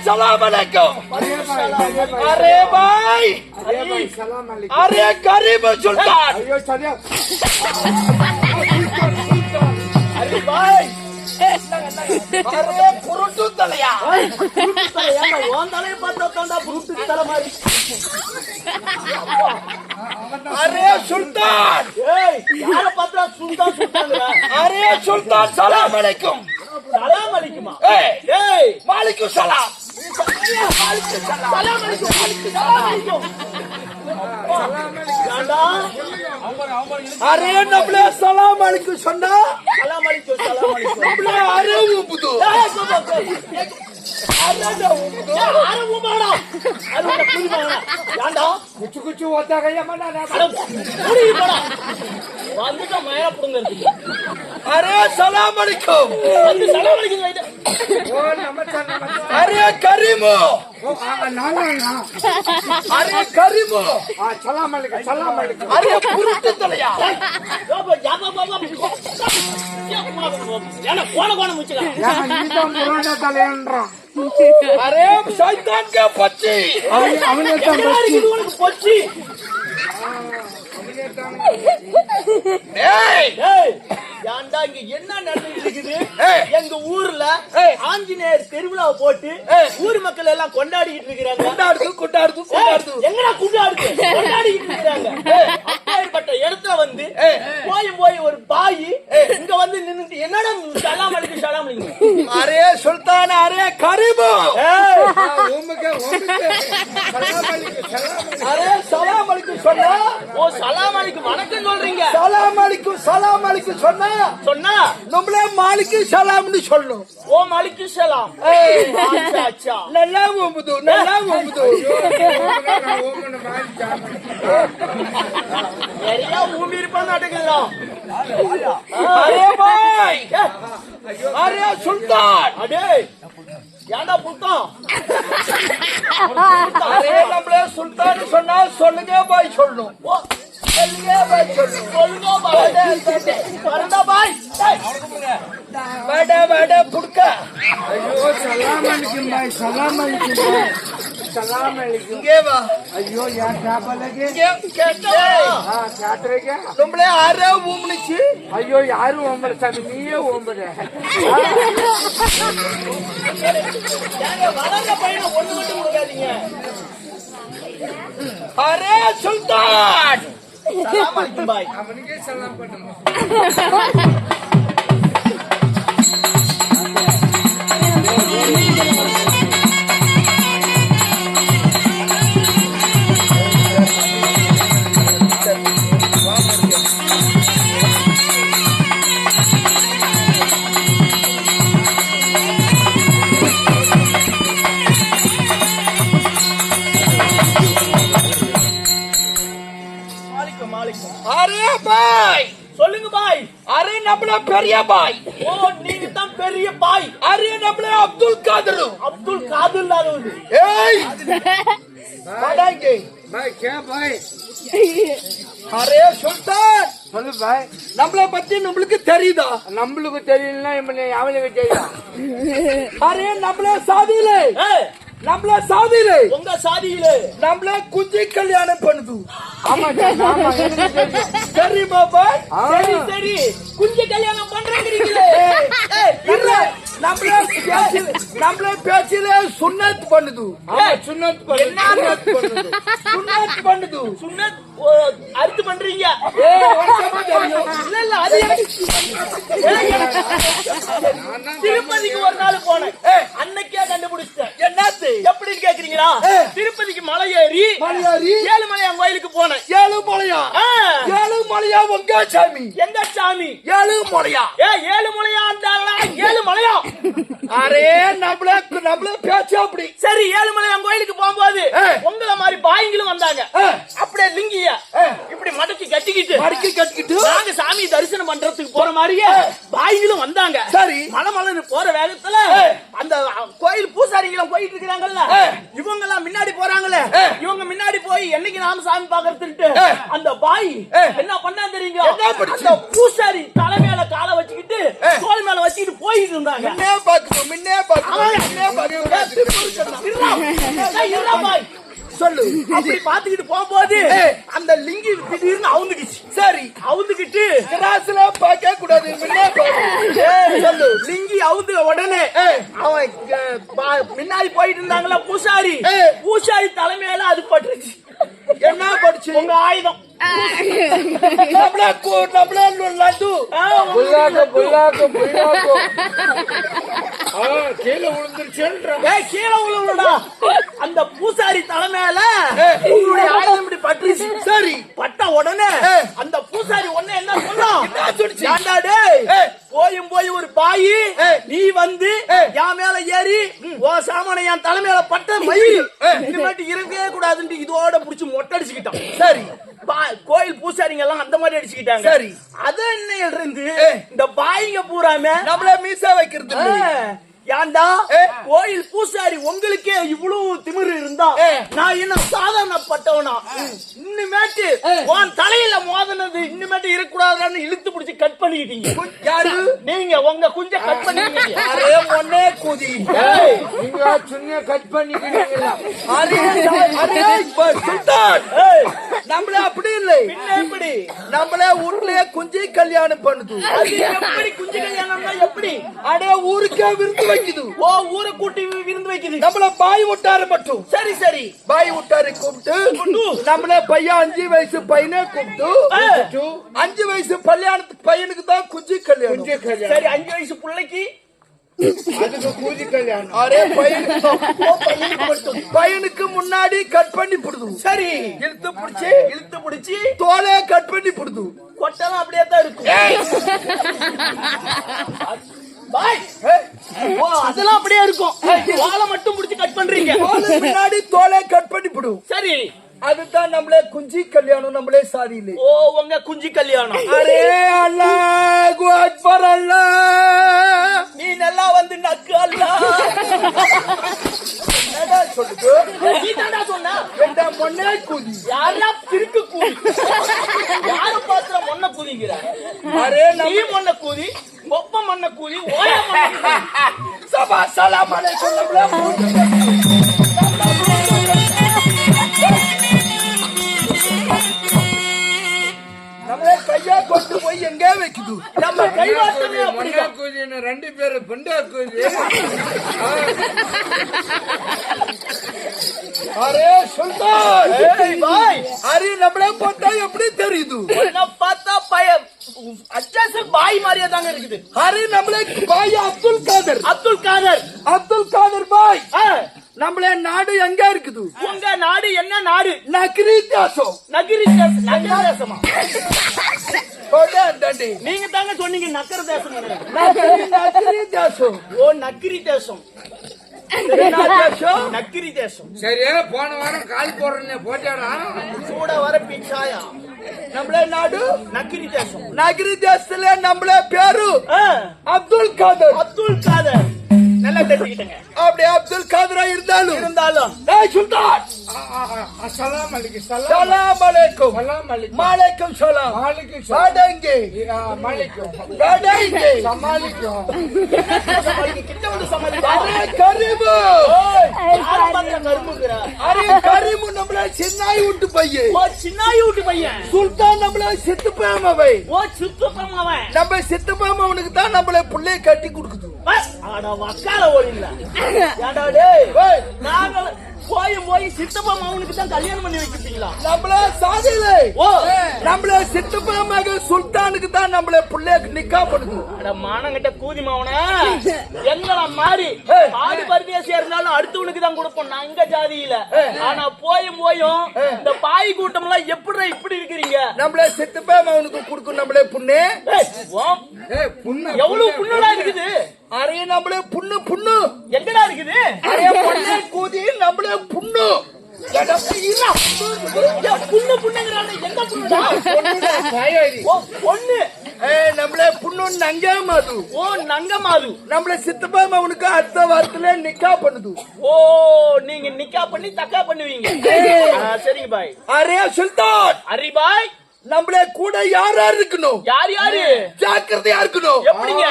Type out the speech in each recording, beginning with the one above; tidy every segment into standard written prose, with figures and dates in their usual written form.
सलाम अलैकुम। अरे भाई, अरे गरीब सुल्तान। अरे भाई, अरे पुरुष तलिया अरे सुल्तान, अरे सुल्तान सलाम अलैकुम। सलाम अलैकुम। वालेकुम सलाम। अरे नबले सलाम अलैकुम சொன்னா सलाम अलैकुम सलाम अलैकुम नबले अरे उबुदो अरे वो मारा अरे वो पूरी मारा याडा कुछ कुछ होता गया मना ना पूरी बड़ा வந்துட்டா மயரா புடுங்க இருக்கு अरे सलाम अलैकुम வந்து சலாம் அலைக்கும் ओ नमस्कार अरे करीमो ओ ना ना ना अरे करीमो सलाम अलैकुम अरे पुरुष तलिया யாபா பாபா யானா கோண முச்சல யா இந்த முரண தலையன்றான் अरे शैतान के बच्चे அவனே தான் உங்களுக்கு பொச்சி ஏய் ஏய் யாண்டா இங்க என்ன நடந்துட்டு இருக்குது எங்க ஊர்ல ஆஞ்சநேயர் திருவிழாவை போட்டு ஊர் மக்கள் எல்லாம் கொண்டாடிட்டு இருக்காங்க கொண்டாடுது எங்கடா கொண்டாடுது கொண்டாடிட்டு இருக்காங்க அப்பேற்பட்ட இடத்துல வந்து போய் ஒரு பாய் இங்க வந்து நின்னுட்டு என்னடா சலாம் அலைக்கும் अरे सुल्तान अरे करीमो ஓமகே अरे सलाम अलैकुम சொன்னா ஓ சலாம் அலைக்கும் வணக்கம் சொல்றீங்க சலாம் அலைக்கும் சொன்னா நம்மளே மாலிக்கு சலாம்னு சொல்லணும் ஓ மலிக்கு சலாம் அச்சா அச்சா நல்லா ஓம்புது ஓமன மாதிரி ஜாம நிறைய ஊம்பி இருப்பான்னு அடக்குதுடா अरे भाई अरे सुल्तान அடே ஏண்டா புத்தம் अरे நம்மளே சுல்தான் சொன்னா சொல்லுங்க பாய் சொல்லணும் சொல்லுங்க பாய் வரடா பாய் வேட புடுக்க ஐயோ சலாம் अलैकुम இங்கே வா ஐயோ யா क्या बोलेगे கேட்டே हां क्या करेगा நம்மளே ஆரே ஊம்னிச்சு ஐயோ யாரு ஓம்பற சாமி நீயே ஓம்பற ஏங்க வளர்ந்த பையனை ஒண்ணு மட்டும் கொடுக்காதீங்க अरे सुल्तान சலாம் அலைக்கும் பாய் அவனுக்கே சலாம் பண்ணுங்க अरे भाई சொல்லுங்க பாய் अरे நம்மள பெரிய பாய் ஓ நீங்க தான் பெரிய பாய் अरे நம்மள அப்துல் காதர் அப்துல் காதிர் லாலு ஏய் படாய்க்கு भाई क्या भाई अरे सुल्तान சொல்லு भाई நம்மள பத்தி உங்களுக்கு தெரியுதா நம்மளுக்கு தெரியலனா இவனே அவனுக்கு தெரியும் अरे நம்மள சாதியிலே உங்க சாதியிலே நம்மள குஞ்சி கல்யாணம் பண்ணுது ஆமா எனக்கு தெரியும் தெரியுமா பாய் சரி குஞ்சு கல்யாணம் பண்றீங்களே இல்ல நம்மள பேச்சிலே சுன்னத் பண்ணுது சுன்னத் பண்ணுது சுன்னத் அறுத்து பண்றீங்க இல்ல அது திருப்பதிக்கு ஒரு நாள் போனேன் அன்னைக்கே கண்டுபிடிச்சிட்டேன் என்னது எப்படின்னு கேக்குறீங்களா திருப்பதிக்கு மலை ஏறி ஏழுமலையான் கோயிலுக்கு போனேன் ஏழுமலையா ஐயா உங்க சாமி எங்க சாமி? ஏழு முறையா ஏழு மலையா இருந்தாங்களா? ஏழு மலையா? அரே நம்மள பேச்சு அப்படி சரி, ஏழு மலையான் கோயிலுக்கு போகும்போது உங்கள மாதிரி பாய்ங்களும் வந்தாங்க. அப்படியே லிங்கிய இப்படி மடக்கி கட்டிக்கிட்டு நாங்க சாமி தரிசனம் பண்றதுக்கு போற மாதிரியே பாய்ங்களும் வந்தாங்க. சரி, மலமலன்னு போற வேகத்துல அந்த கோயில் பூசாரிகளும் போயிட்டு இருக்கிறாங்கல்ல, இவங்க எல்லாம் முன்னாடி போறாங்களே, இவங்க முன்னாடி போய் என்னைக்கு நாம சாமி பாக்குறதுட்டு அந்த பாய் என்ன பண்ணா தெரியுங்க? அந்த பூசாரி தலை மேல காலை வச்சுக்கிட்டு தோல் மேல வச்சுக்கிட்டு போயிட்டு இருந்தாங்க. சொல்லு. அப்படி பாத்துக்கிட்டு போகும்போது அந்த லிங்கி திடீர்னு அவுந்துக்கிச்சு. சரி, அவுந்துக்கிட்டு கிராஸ்ல பார்க்க கூடாது. சொல்லு. லிங்கி அவுந்து உடனே அவன் முன்னாடி போயிட்டு இருந்தாங்களா பூசாரி தலைமையில அது பட்டுருச்சு. என்ன படிச்சு? உங்க ஆயுதம் லட்டு கீழே விழுந்துருச்சுன்ற கீழே விழுவுடா. அந்த பூசாரி தலைமையில உங்களுடைய ஆயுதம் இப்படி பட்டுருச்சு. சரி, பட்ட உடனே அந்த பூசாரி உடனே என்ன சொன்னா? போய் ஒரு பாயி நீ வந்து என் மேல ஏறி ஓ சாமான என் தலைமையில பட்ட மயில் இனிமேட்டு இருக்கவே கூடாதுன்னு இதோட புடிச்சு மொட்டடிச்சுக்கிட்டான். சரி, கோயில் பூசாரிங்க எல்லாம் அந்த மாதிரி அடிச்சுக்கிட்டாங்க. சரி, அது என்ன இருந்து இந்த பாயிங்க பூராமே நம்மள மீசா வைக்கிறது. ஏண்டா கோயில் பூசாரி உங்களுக்கே இவ்வளவு திமிரு இருந்தா நான் என்ன சாதாரணப்பட்டவனா? இன்னுமேட்டு உன் தலையில மோதனது இன்னுமேட்டு இருக்கக்கூடாதுன்னு இழுத்து பிடிச்சி கட் பண்ணிக்கிட்டீங்க. யாரு நீங்க? உங்க குஞ்ச கட் பண்ணிக்கிட்டீங்க. ஒன்னே கூதி நீங்க சுண்ணிய கட் பண்ணிக்கிறீங்களா? நம்மள அப்படி இல்லை. எப்படி நம்மள ஊர்லயே குஞ்சு கல்யாணம் பண்ணுது. எப்படி குஞ்சு கல்யாணம்னா எப்படி? அடே ஊருக்கே விருந்து வைக்குது. ஓ, ஊரை கூட்டி விருந்து வைக்குது. நம்மள பாய் விட்டாரு மட்டும். சரி பாய் விட்டாரு கூப்பிட்டு நம்மள பையன் 5 வயசு பையனை கூப்பிட்டு 5 வயசு பையனுக்கு தான் குஞ்சு கல்யாணம். சரி, 5 வயசு பிள்ளைக்கு அதுக்கு கூதி கல்யாணம். அரே பையனுக்கு முன்னாடி கட் பண்ணி போடுது. சரி, இழுத்து பிடிச்சி தோலை கட் பண்ணி போடுது. கொட்டெல்லாம் அப்படியே தான் இருக்கும். அதெல்லாம் அப்படியே இருக்கும். தோலை மட்டும் பிடிச்சி கட் பண்றீங்க. முன்னாடி தோலை கட் பண்ணி போடும். சரி, அதுதான் நம்மளே குஞ்சி கல்யாணம். நம்மளே சாதி இல்லை. ஓ, உங்க குஞ்சி கல்யாணம். அரே அல்லாஹு அக்பர் அல்லாஹ். நீ நல்லா வந்து நக்கு அல்லாஹ் சொல்லுது. நீ தாண்டா சொன்ன. என்ற மொன்னே கூதி. யாரா திருக்கு கூதி? யாரு பாத்திர மொன்ன கூதிங்கிற? அரே நீ மொன்ன கூதி, ஒப்ப மொன்ன கூதி, ஓய மொன்ன சபா சலாம் அலைக்கும். நம்மளே கையா கொண்டு போய் எங்க வைக்குது. நம்ம கைவாட்டமே மொன்னா கூதின்னு 2 பேரு பெண்டா கூதி. அரே சுல்தான், பாய் அரே நம்மளே பார்த்தா எப்படி தெரியுது? என்ன பார்த்தா பையன் அட்ஜஸ்ட் பாய் மாதிரியே தாங்க இருக்குது. அரே நம்மளே பாய் அப்துல் காதர். அப்துல் காதர் பாய். நம்மளே நாடு எங்க இருக்குது? உங்க நாடு என்ன நாடு? நகரி தேசம். நகரி தேசமா? நீங்க தாங்க சொன்னீங்க நக்கர தேசம். நகரி தேசம். ஓ, நக்கிரி தேசம். நக்கிரி தேசம். சரி, போன வாரம் கால் போடுறேன் போட்டாடா. சூட வர பிச்சாயா. நம்மளே நாடு நக்கிரி தேசம். நகரி தேசத்துல நம்மளே பேரு அப்துல் காதர். நல்லா தெரிஞ்சுக்கிட்டேங்க. அப்படியே அப்துல் காதரா இருந்தாலும் சுல்தான். அஸ்ஸலாமு அலைக்கும். சலாம் அலைக்கும். மாலைக்கும் சலாம். வாடங்க. சமாளிக்கும். கிட்ட வந்து சமாளி. அரே கரிமு. யார பார்த்த கரும்புங்கற? அரே கரிமு நம்மள சின்னாய் விட்டு பையன். ஓ, சின்னாய் விட்டு பையன். சுல்தான் நம்மள சித்துப்பாமவை. ஓ, சித்துப்பாமவன். நம்ம சித்துப்பாமவனுக்கு தான் நம்மள புள்ளைய கட்டி கொடுக்குது. ஆடா வக்கால ஓடில ஏண்டா டேய் நாங்க போய் சித்தப்பா மகனுக்கு தான் கல்யாணம் பண்ணி வைக்கிறீங்களா? நம்மள சாதியில ஓ நம்மள சித்தப்பா மகன் சுல்தானுக்கு தான் நம்மள புள்ளைக்கு நிக்கா பண்ணுது. அட மானங்கிட்ட கூதி மாவனா எங்கடா மாறி பாதி பரதேசியா இருந்தாலும் அடுத்தவனுக்கு தான் கொடுப்போம் நான் இங்க ஜாதியில. ஆனா போயும் இந்த பாய் கூட்டம் எல்லாம் எப்படி இப்படி இருக்கிறீங்க? நம்மள சித்தப்பா மகனுக்கு கொடுக்கும் நம்மள புண்ணு எவ்வளவு புண்ணுடா இருக்குது? அரே நம்மள புண்ணு எங்கடா இருக்குது? அரே பொண்ணே கூதி நம்மள புண்ணு புண்ணுங்கிறானே எங்க புண்ணுடா? பொண்ணு நம்மள புண்ணு நங்க மாது. ஓ நங்க மாது. நம்மள சித்தப்பா மகனுக்கு அடுத்த வாரத்துல நிக்கா பண்ணுது. ஓ நீங்க நிக்கா பண்ணி தக்கா பண்ணுவீங்க. சரிங்க பாய். அரே சுல்தான் அரி பாய் நம்மள கூட யார் யார் இருக்கணும்? யாரு ஜாக்கிரதையா இருக்கணும். எப்படிங்க?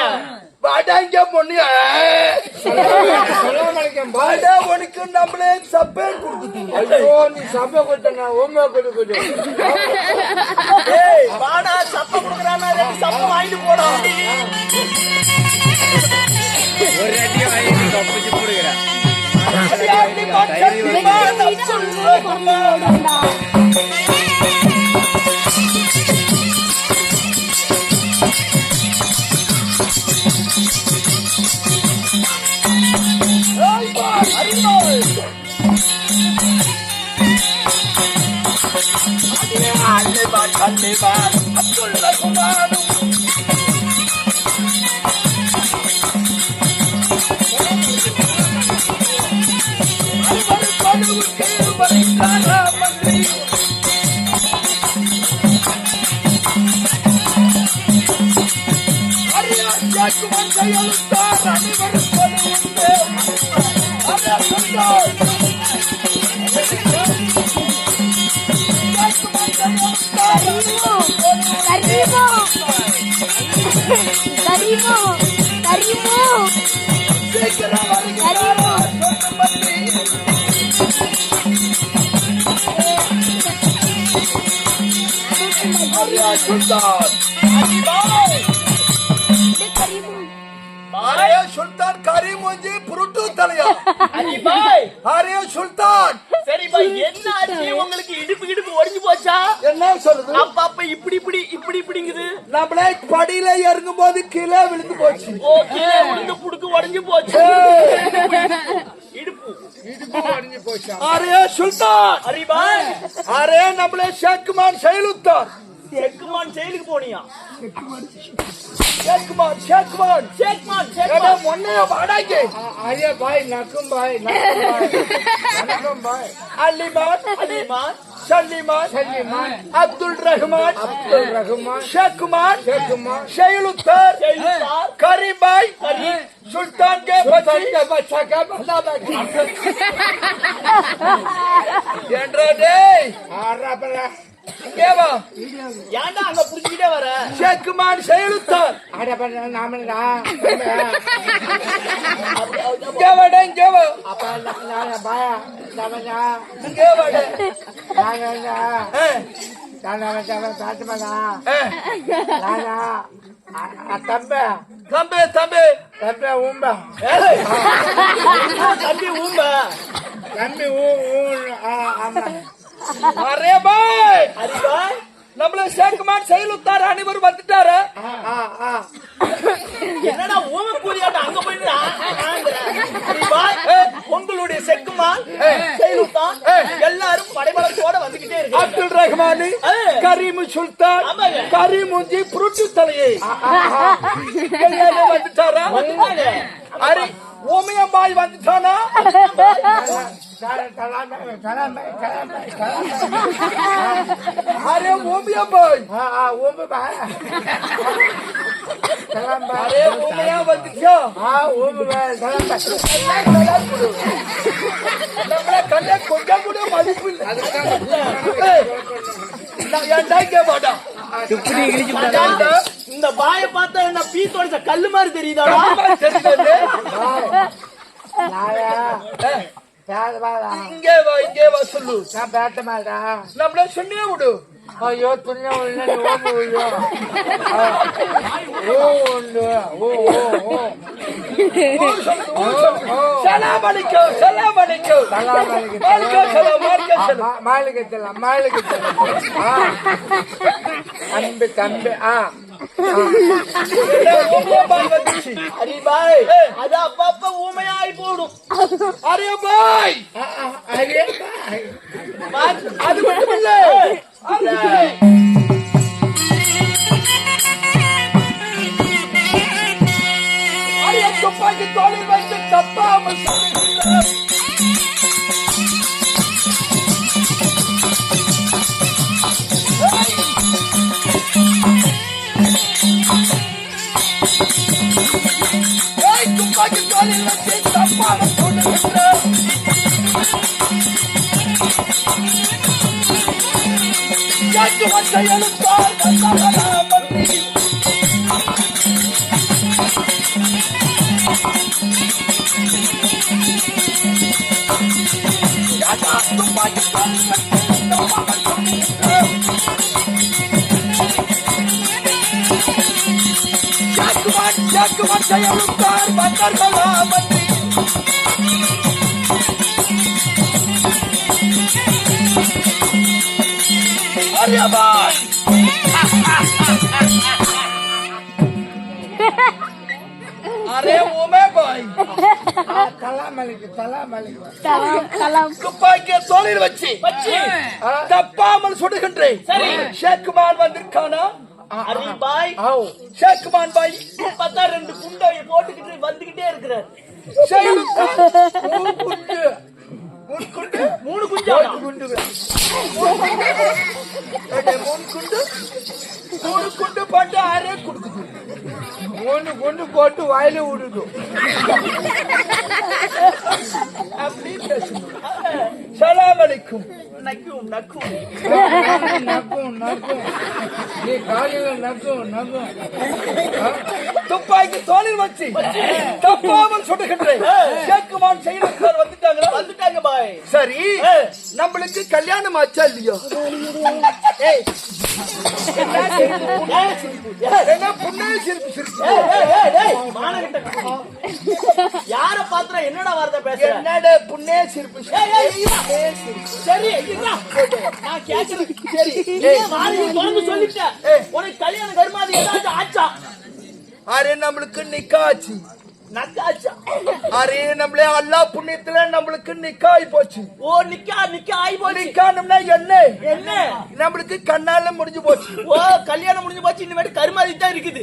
வாடாங்க பொண்ணு வாடா உனக்கு நம்மளே சப்பே கொடுக்குது. ஐயோ நீ சபை கொடுத்தா ஓமே கொடுக்குது. வாடா சப்ப கொடுக்குறானா சப்ப வாங்கிட்டு போடா. ஒரு அடி வாங்கி கப்பிச்சு போடுகிறேன். சுல்தான் கரீமுஞ்சி புருட்டு தலையா. அரி பாய் அரே சுல்தான் சரி பாய் என்ன ஆச்சு உங்களுக்கு? இடுப்பு ஒடிஞ்சு போச்சா? என்ன சொல்லுது? அப்ப இப்படிங்குது. நம்மளே படியில இறங்கும் போது கீழே விழுந்து போச்சு. ஓகே விழுந்து புடுக்கு உடைஞ்சு போச்சு. இடுப்பு அடிஞ்சு போச்சா? அரே சுல்தான் அரி பாய் அரே நம்மளே ஷேக்குமான் செயலுத்தார். செக்குமான் செயலுக்கு போனியா? ஷேக்குமான் ஒன்னைய வாடாங்க. அரே பாய் நக்கும் பாய் நக்கும் பாய் அலிமான் சல்லிமான் அப்துல் ரஹ்மான் ஷேக்குமான் செயலுத்தார் கரீம் பாய் सुल्तान के बच्चा का भला ஏன்டா அங்க புடிச்சிட்டே வர? ஷேக்குமான் செயலுத்தார் தம்பி தம்பி ஊம்ப அரே பாய் நம்மள ஷேக்குமான் செயலுத்தார் அனைவரும் வந்துட்டாரு. என்னடா ஊம கூலியாட்ட அங்க போயிட்டு உங்களுடைய செக்குமான் செயலுத்தான் எல்லாரும் படைபலத்தோட வந்துகிட்டே இருக்கு. அப்துல் ரஹ்மான் கரீம் சுல்தான் கரீமுஞ்சி புருட்டு தலையை வந்துட்டாரா? அரே ஓமியம்பாய் வந்துட்டானா? அரே ஓமியம்பாய் அரே ஓமியா வந்துச்சா? நம்மள கண்ண கொஞ்சம் கூட மதிப்பு இல்லை. இந்த பாய பார்த்தா என்ன பீத்தோட கல்லு மாதிரி தெரியுதா? இங்கே வா சொல்லு. நம்மள சொன்னே விடு. ஐயோ துணி உள்ள ஓம்பு விழும் ஓ உண்டு ஓ ஓ ஓ சலாம் அலைக்கும் சலாம் அலைக்கும் சலாம் அலைக்கும் மாளிகை அன்பு தம்பி அரே பாய் அது அப்பப்ப ஊமையாய் போடும். அரே பாய் அது மட்டும் இல்ல அரே துப்பாக்கி தோளில் வைத்து தப்பாமல் சொல்லுகிறேன். துப்பாக்கி தோளில் வச்சு தப்பாமல் சொல்லுகிறேன். அரே ஓமே பாய் துப்பாக்கிய தோளில் வச்சு தப்பாமல் சுடுகின்றேன். சரி ஷேக்குமான் வந்திருக்கானா? அரே பாய் ஷேக்குமான் பாய் பார்த்தா 2 குண்டை போட்டுக்கிட்டு வந்துகிட்டே இருக்கிறார். மூணு குண்டா மூணு குண்டு போட்டு அரே குடுக்குது. 3 குண்டு போட்டு வாயில விடுது. அப்படி பேசணும். சலாம் அலைக்கும். நக்கும் நீ காலையில நக்கும் துப்பாக்கி தோளில் வச்சு தப்பாமல் சுடுகின்றேன். ஷேக்குமான் செயலர் வந்துட்டாங்க பாய். சரி நம்மளுக்கு கல்யாணம் ஆச்சா இல்லையோ? என்ன புண்ணே சிரிப்பு சிரிப்பு யார பாத்திர என்னடா வார்த்தை பேச? என்னடா புண்ணே சிரிப்பு சரி நான் கேட்கிறேன். சரி சொல்லிட்டேன். உனக்கு கல்யாண கர்மாதி ஏதாச்சும் ஆச்சா? அரே நம்மளுக்கு நிக்காச்சு. நக்காச்சா? அரே நம்மளே அல்லா புண்ணியத்துல நம்மளுக்கு நிக்காய் போச்சு. ஓ நிக்கா ஆயி போச்சு. நிக்கானம்னா என்ன நம்மளுக்கு கண்ணால முடிஞ்சு போச்சு. ஓ கல்யாணம் முடிஞ்சு போச்சு. இனிமேட்டு கருமாதி தான் இருக்குது.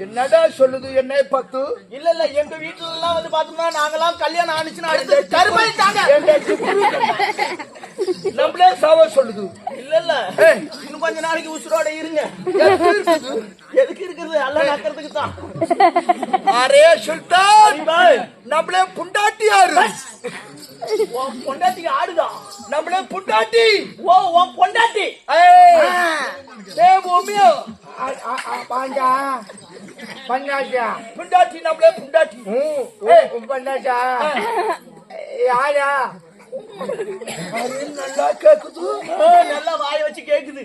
என்னடா சொல்லுது என்ன பத்து? இல்ல எங்க வீட்டுல எல்லாம் வந்து பாத்தோம்னா நாங்கெல்லாம் கல்யாணம் ஆனிச்சுன்னா அடுத்து கருமாதி தாங்க. நம்மளே சாவ சொல்லுது. இல்ல இன்னும் கொஞ்ச நாளைக்கு உசுரோட இருங்க. எதுக்கு இருக்குது? எல்லாம் நக்கிறதுக்கு தான். அரே சுல்தான் நம்மளே புண்டாட்டி யாரு? பொண்டாட்டிக்கு ஆடுதா? நம்மளே புண்டாட்டி. ஓ உன் பொண்டாட்டி. புண்டாட்டி நம்மளே புண்டாட்டி. பண்ணாச்சா யாரா நல்லா கேக்குது. நல்லா வாய வச்சு கேக்குது.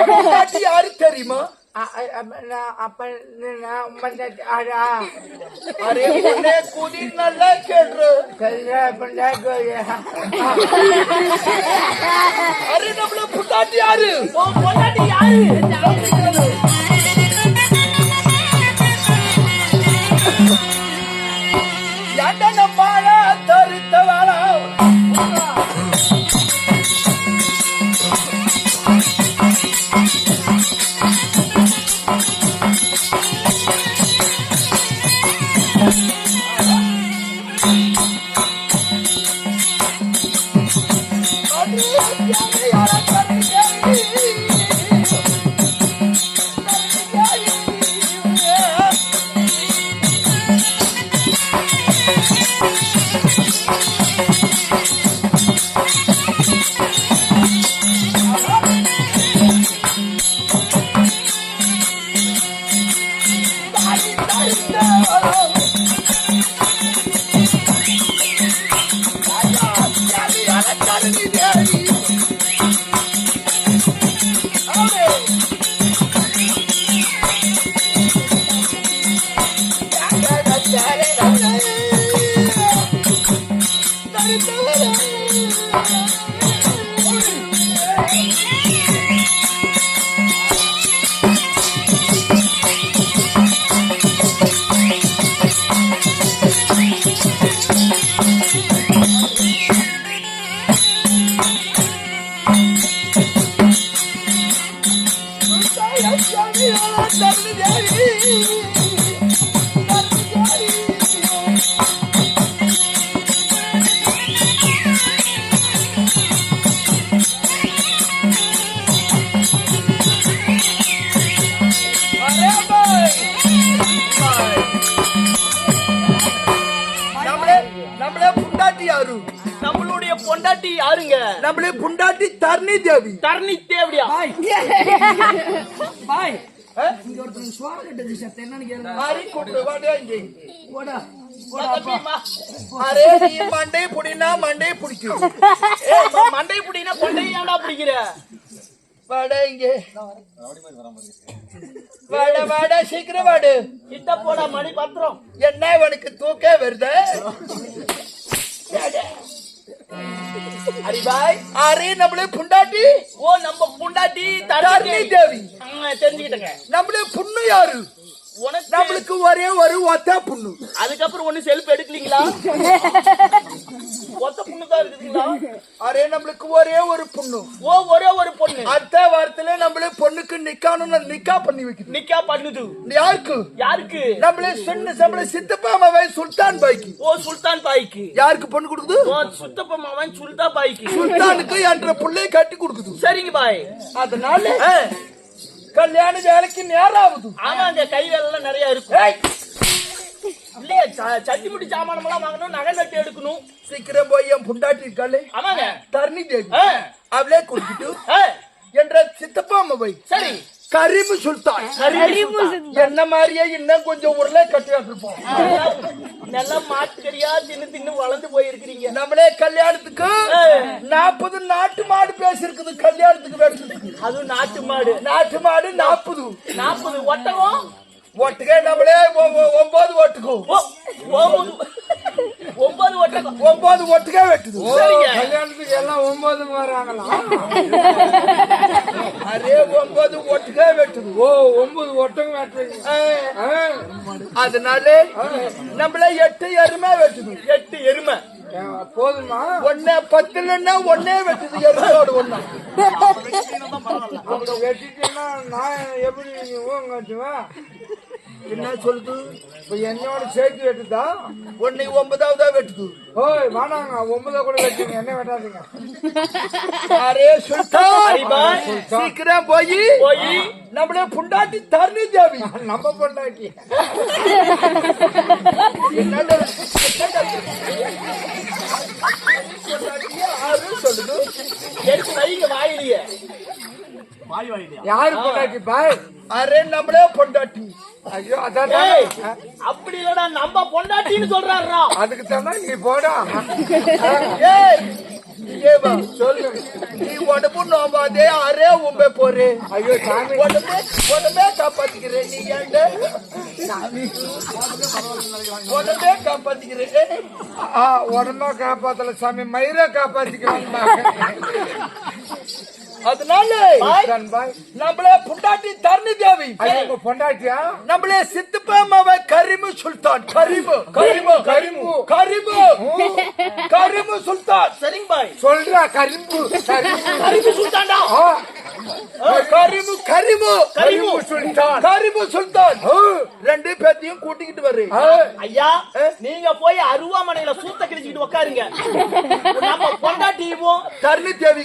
புண்டாட்டி யாரு தெரியுமா? அரே பொண்ணே கூதி நல்லா கேட்டு. அரே நம்மள புண்டாட்டி யாரு? பொண்டாட்டி யாரு? யாண்ட நம்மால தரித்தவாளா நம்மளே புண்டாட்டி யாரு? நம்மளுடைய பொண்டாட்டி யாருங்க? நம்மளே புண்டாட்டி தரணி தேவி. தரணி தேவடியா? பாய் இங்க ஒருத்தன் சோறு கட்டது சத்த என்னன்னு கேளுங்க. ஆரி கூப்பிடு வாடா இங்க. போடா அரே நீ மண்டை புடினா மண்டை புடிக்கும். மண்டை புடினா கொண்டை ஏன்டா பிடிக்கிற? வாடா இங்க. வாடா சீக்கிரம் வாடு. கிட்ட போடா மணி பத்திரம். என்ன உனக்கு தூக்கே வருது? அரி பாய் அரே நம்மளே புண்டாட்டி. ஓ நம்ம புண்டாட்டி தரணி தேவி. தெரிஞ்சுக்கிட்டங்க. நம்மளே புண்ணு யாரு? உனக்கு நம்மளுக்கு ஒரே ஒரு ஒத்த புண்ணு. அதுக்கப்புறம் ஒண்ணு செல்ஃப் எடுக்கலீங்களா? ஒத்த புண்ணு தான் இருக்குதுங்களா? அரே நம்மளுக்கு ஒரே ஒரு புண்ணு. ஓ ஒரே ஒரு பொண்ணு. அடுத்த வாரத்துல நம்மளே பொண்ணுக்கு நிக்கா பண்ணி வைக்குது. நிக்கா பண்ணுது. யாருக்கு? யாருக்கு? நம்மளே சொன்ன நம்மளே சித்தப்பா மாவன் சுல்தான் பாய்க்கு. ஓ சுல்தான் பாய்க்கு. யாருக்கு பொண்ணு கொடுக்குது? ஓ சுத்தப்பா மாவன் சுல்தான் பாய்க்கு. சுல்தானுக்கு என்ற புள்ளைய கட்டி கொடுக்குது. சரிங்க பாய். அதனால கல்யாண வேலைக்கு நேரம் ஆகுது. ஆமா அந்த கை வேலை எல்லாம் நிறைய இருக்கும். இல்லையா சட்டி முடி சாமானம் எல்லாம் வாங்கணும், நகை நட்டு எடுக்கணும். சீக்கிரம் போய் என் புண்டாட்டி இருக்காளே ஆமாங்க தரணி தேவி அவளே கொடுத்துட்டு என்ற சித்தப்பா அம்மாவை சரி கரீமு சுல்தான் என்ன மாதிரியே இன்னும் கொஞ்சம் உருளை கட்டிட்டு இருப்போம். நல்லா மாட்டுக்கறியா தின்னு தின்னு வளர்ந்து போயிருக்கிறீங்க. நம்மளே கல்யாணத்துக்கு 40 நாட்டு மாடு பேசிருக்குது. கல்யாணத்துக்கு வேண்டியது அதுவும் நாட்டு மாடு. 40 ஒட்டகம் ஒட்டுக்கே நம்மளே 9 ஒட்டுக்கும் 9 ஒட்டகம் 9 ஒட்டுக்கே வெட்டுது. கல்யாணத்துக்கு எல்லாம் 9 வராங்களா? அரே 9 ஒட்டுக்கே வெட்டுது. ஓ 9 ஒட்டகம் வெட்டுறீங்க. அதனால நம்மள 8 எருமை வெட்டுது. 8 எருமை போதுமா? 10 ஒன்னே வெட்டுது. எருமையோட ஒண்ணா அவங்க வெட்டிட்டீங்கன்னா நான் எப்படி கட்டுவேன்? என்ன சொல்லுது? இப்ப என்னோட சேர்த்து வெட்டுதா? ஒன்னை 9ஆவதா வெட்டுது. ஓய் வாடாங்க 9 கூட வெட்டுங்க, என்ன வெட்டாதீங்க. அரே சுல்தான் சீக்கிரம் போய் நம்மளே புண்டாட்டி தரணி தேவி நம்ம பொண்டாட்டி சொல்லுது. எடுத்து வைங்க வாயிலேயே. யாரு பொண்டாட்டி பாய்? அரே நம்மளே பொண்டாட்டி. ஐயோ அதான் அப்படி இல்லடா நம்ம பொண்டாட்டின்னு சொல்றாருடா. அதுக்கு தானே நீ போடா. சொல்லு நீ உடம்பு நோம்பாதே. அரே உண்மை போறே. ஐயோ சாமி உடம்பே காப்பாத்திக்கிறேன். நீ ஏண்ட உடம்பே காப்பாத்திக்கிறேன். உடம்பா காப்பாத்தல சாமி, மயிரை காப்பாத்திக்கிறாங்க. அதனால நம்மளே புண்டாட்டி தரணி தேவி. ஐயோ பொண்டாட்டியா? நம்மளே சித்தப்பா மாவ கரீமு சுல்தான். கரீமு சுல்தான். சரிங்க பாய். சொல்றா கரிம்பு சுல்தான்டா. கரீமு சுல்தான் 2 பேத்தையும் கூட்டிக்கிட்டு வர்றேன். ஐயா நீங்க போய் அருவாமனையில சூத்த கிழிச்சுக்கிட்டு உட்காருங்க. நம்ம பொண்டாட்டியும் தரணி தேவி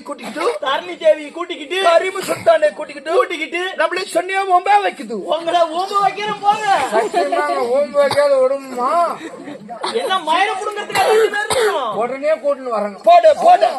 கூட்டிக்கிட்டு கரீமு சுல்தானை கூட்டிக்கிட்டு நம்மளே சொன்னியா ஓம்பா வைக்குது. உங்களை ஓம்பு வைக்கிறேன் போங்க. சத்தியமாங்க ஓம்பு வைக்காத விடுமா? என்ன மயிர புடுங்கிறதுக்கு உடனே கூட்டின்னு வரங்க. போட போடா.